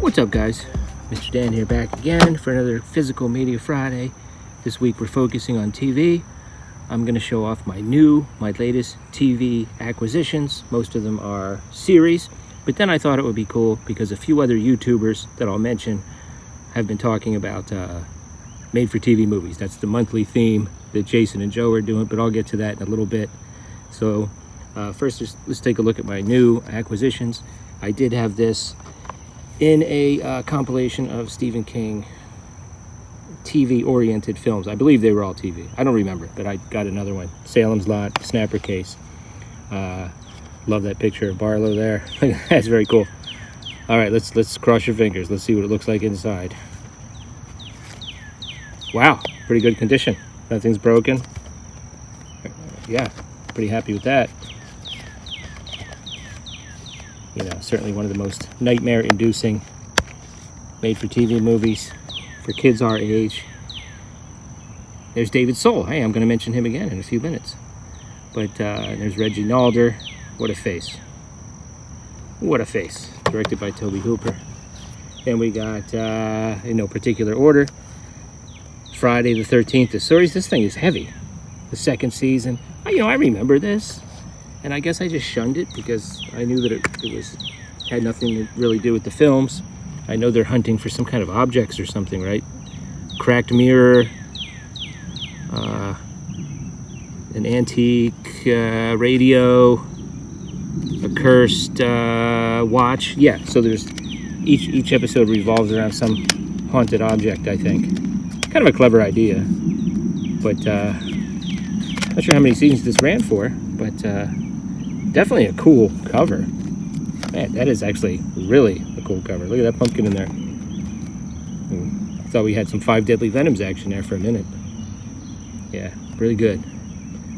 What's up, guys? Mr. Dan here, back again for another Physical Media Friday. This week we're focusing on TV. I'm going to show off my latest TV acquisitions. Most of them are series, but then I thought it would be cool because a few other YouTubers that I'll mention have been talking about made-for-TV movies. That's the monthly theme that Jason and Joe are doing, but I'll get to that in a little bit. So first, let's take a look at my new acquisitions. I did have this in a compilation of Stephen King TV-oriented films. I believe they were all TV. I don't remember, but I got another one. Salem's Lot, Snapper Case. Love that picture of Barlow there. That's very cool. All right, let's cross your fingers. Let's see what it looks like inside. Wow, pretty good condition. Nothing's broken. Yeah, pretty happy with that. You know, certainly one of the most nightmare-inducing made-for-TV movies for kids our age. There's David Soul. Hey, I'm going to mention him again in a few minutes. But there's Reggie Nalder. What a face. What a face. Directed by Tobe Hooper. Then we got, in no particular order, Friday the 13th. The series, this thing is heavy. The second season. I remember this. And I guess I just shunned it because I knew that it had nothing to really do with the films. I know they're hunting for some kind of objects or something, right? Cracked mirror, an antique radio, a cursed watch. Yeah, so there's each episode revolves around some haunted object, I think. Kind of a clever idea, but not sure how many seasons this ran for, but definitely a cool cover. Man, that is actually really a cool cover. Look at that pumpkin in there. I thought we had some Five Deadly Venoms action there for a minute. Yeah, really good.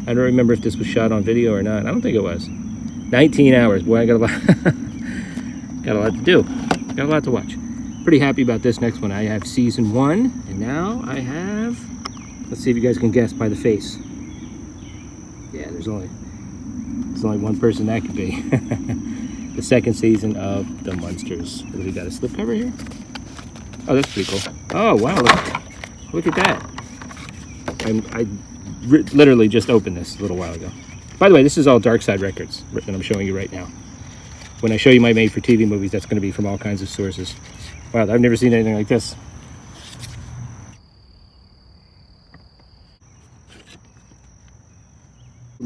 I don't remember if this was shot on video or not. I don't think it was. 19 hours. Boy, I got a lot, got a lot to do. Got a lot to watch. Pretty happy about this next one. I have season 1, and now I have... Let's see if you guys can guess by the face. Yeah, there's only one person that could be. The second season of The Munsters. What do we got, a slipcover here? Oh, that's pretty cool. Oh, wow, look at that. I literally just opened this a little while ago. By the way, this is all Dark Side Records that I'm showing you right now. When I show you my made-for-TV movies, that's going to be from all kinds of sources. Wow, I've never seen anything like this.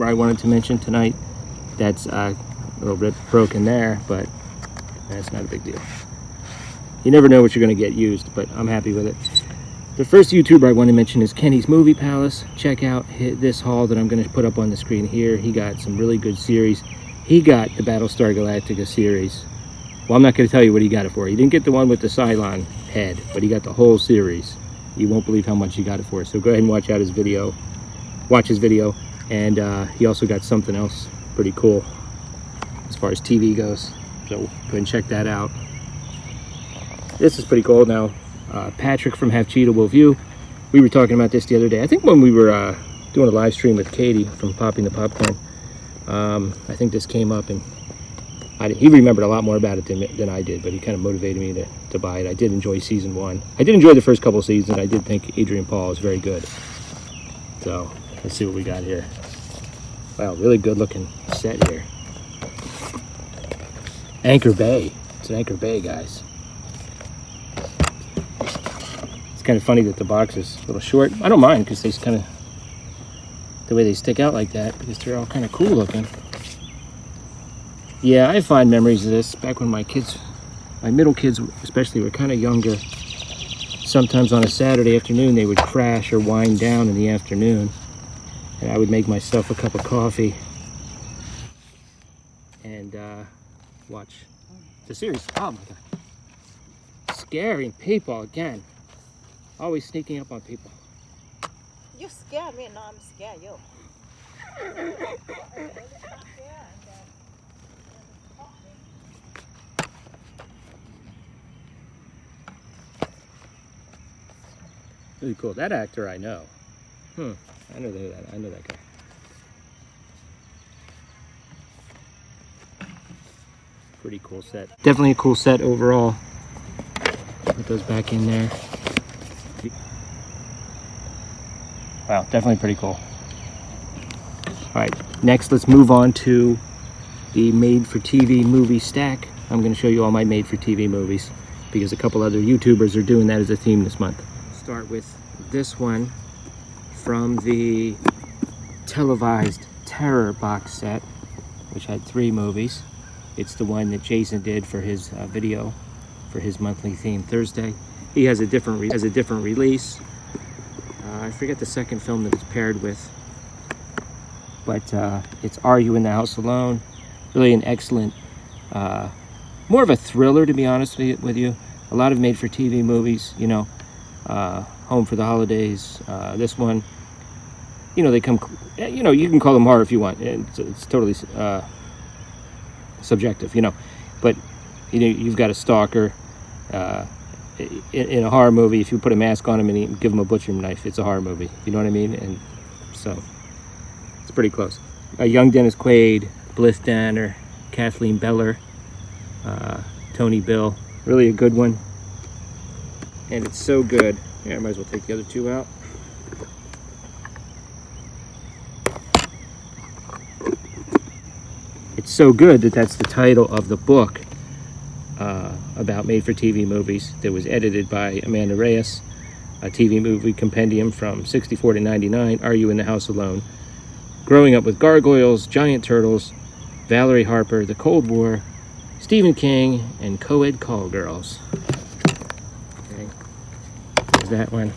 I wanted to mention tonight, that's a little bit broken there, but that's not a big deal. You never know what you're going to get used, but I'm happy with it. The first YouTuber I want to mention is Kenny's Movie Palace. Check out this haul that I'm going to put up on the screen here. He got some really good series. He got the Battlestar Galactica series. Well, I'm not going to tell you what he got it for. He didn't get the one with the Cylon head, but he got the whole series. You won't believe how much he got it for. So go ahead and watch his video. And he also got something else pretty cool as far as TV goes. So go ahead and check that out. This is pretty cool. Now, Patrick from Half Cheetah Will View. We were talking about this the other day. I think when we were doing a live stream with Katie from Popping the Popcorn. I think this came up, and he remembered a lot more about it than I did, but he kind of motivated me to buy it. I did enjoy season 1. I did enjoy the first couple of seasons. I did think Adrian Paul is very good. So let's see what we got here. Wow, really good looking set here. Anchor Bay. It's an Anchor Bay, guys. It's kind of funny that the box is a little short. I don't mind because they kind of, the way they stick out like that, because they're all kind of cool looking. Yeah, I have fond memories of this back when my middle kids especially, were kind of younger. Sometimes on a Saturday afternoon they would crash or wind down in the afternoon, and I would make myself a cup of coffee and watch the series. Oh my god, scaring people again, always sneaking up on people. You scared me, now I'm scared you. Really cool. That actor I know. I know that guy. Pretty cool set. Definitely a cool set overall. those back in there. Wow, definitely pretty cool. All right, next let's move on to the made-for-TV movie stack. I'm going to show you all my made-for-TV movies because a couple other YouTubers are doing that as a theme this month. Start with this one from the televised Terror box set, which had 3 movies. It's the one that Jason did for his video for his monthly theme Thursday. He has a different release. I forget the second film that it's paired with, but it's Are You in the House Alone? Really an excellent, more of a thriller, to be honest with you. A lot of made-for-TV movies, you know, Home for the Holidays. This one, you know, they come, you know, you can call them horror if you want. It's totally subjective, you know. But you know, you've got a stalker. In a horror movie, if you put a mask on him and you give him a butcher knife, it's a horror movie. You know what I mean? And so it's pretty close. Young Dennis Quaid, Blythe Danner, Kathleen Beller, Tony Bill. Really a good one. And it's so good. Yeah, I might as well take the other 2 out. It's so good that that's the title of the book about made-for-TV movies that was edited by Amanda Reyes, a TV movie compendium from 64 to 99, Are You in the House Alone? Growing Up with Gargoyles, Giant Turtles, Valerie Harper, The Cold War, Stephen King, and Co-ed Call Girls. Okay. There's that one.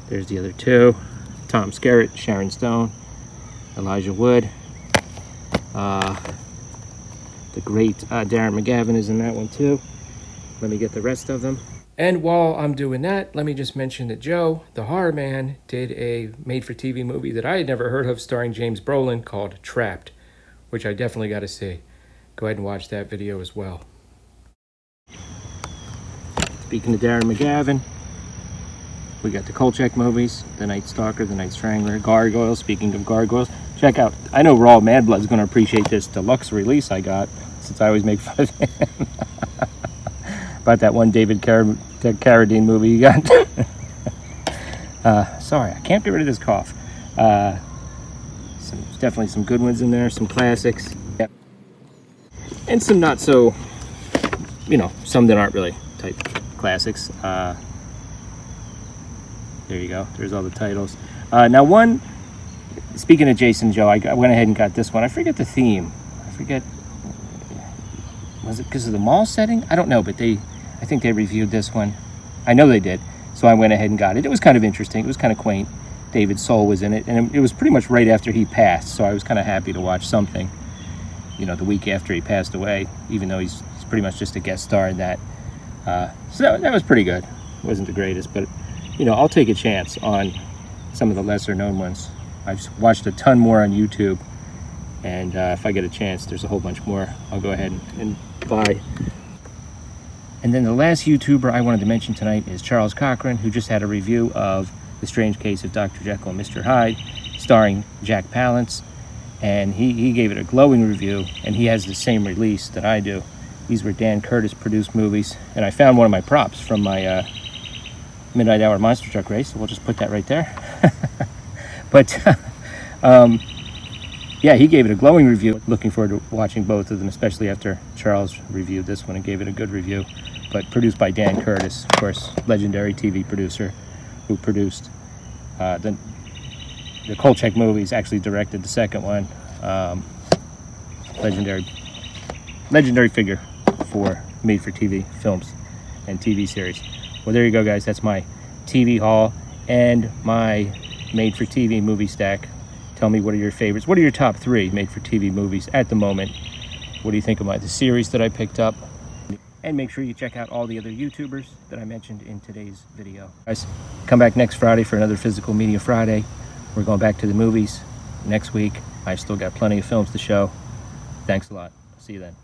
There's the other 2. Tom Skerritt, Sharon Stone, Elijah Wood. The great Darren McGavin is in that one too. Let me get the rest of them. And while I'm doing that, let me just mention that Joe, the horror man, did a made-for-TV movie that I had never heard of starring James Brolin called Trapped, which I definitely got to see. Go ahead and watch that video as well. Speaking of Darren McGavin, we got the Kolchak movies, The Night Stalker, The Night Strangler, Gargoyles. Speaking of Gargoyles, check out, I know Raw Mad Blood's going to appreciate this deluxe release I got, since I always make fun of him. About that one David Carradine movie you got. Sorry, I can't get rid of this cough. Definitely some good ones in there, some classics. Yep. And some not so, you know, some that aren't really type classics. There you go. There's all the titles. Now one, speaking of Jason Joe, I went ahead and got this one. I forget the theme. I forget. Was it because of the mall setting? I don't know, but I think they reviewed this one. I know they did. So I went ahead and got it. It was kind of interesting. It was kind of quaint. David Soul was in it. And it was pretty much right after he passed. So I was kind of happy to watch something, you know, the week after he passed away, even though he's pretty much just a guest star in that. So that was pretty good. It wasn't the greatest, but, you know, I'll take a chance on some of the lesser known ones. I've watched a ton more on YouTube. And if I get a chance, there's a whole bunch more I'll go ahead and buy. And then the last YouTuber I wanted to mention tonight is Charles Cochran, who just had a review of The Strange Case of Dr. Jekyll and Mr. Hyde, starring Jack Palance. And he gave it a glowing review, and he has the same release that I do. These were Dan Curtis produced movies. And I found one of my props from my Midnight Hour Monster Truck race, so we'll just put that right there. But yeah, he gave it a glowing review. Looking forward to watching both of them, especially after Charles reviewed this one and gave it a good review. But produced by Dan Curtis, of course, legendary TV producer who produced the Kolchak movies, actually directed the second one. Legendary figure for made-for-TV films and TV series. Well, there you go, guys. That's my TV haul and my made-for-TV movie stack. Tell me, what are your favorites? What are your top 3 made-for-TV movies at the moment? What do you think about the series that I picked up? And make sure you check out all the other YouTubers that I mentioned in today's video. Guys, come back next Friday for another Physical Media Friday. We're going back to the movies next week. I've still got plenty of films to show. Thanks a lot. See you then.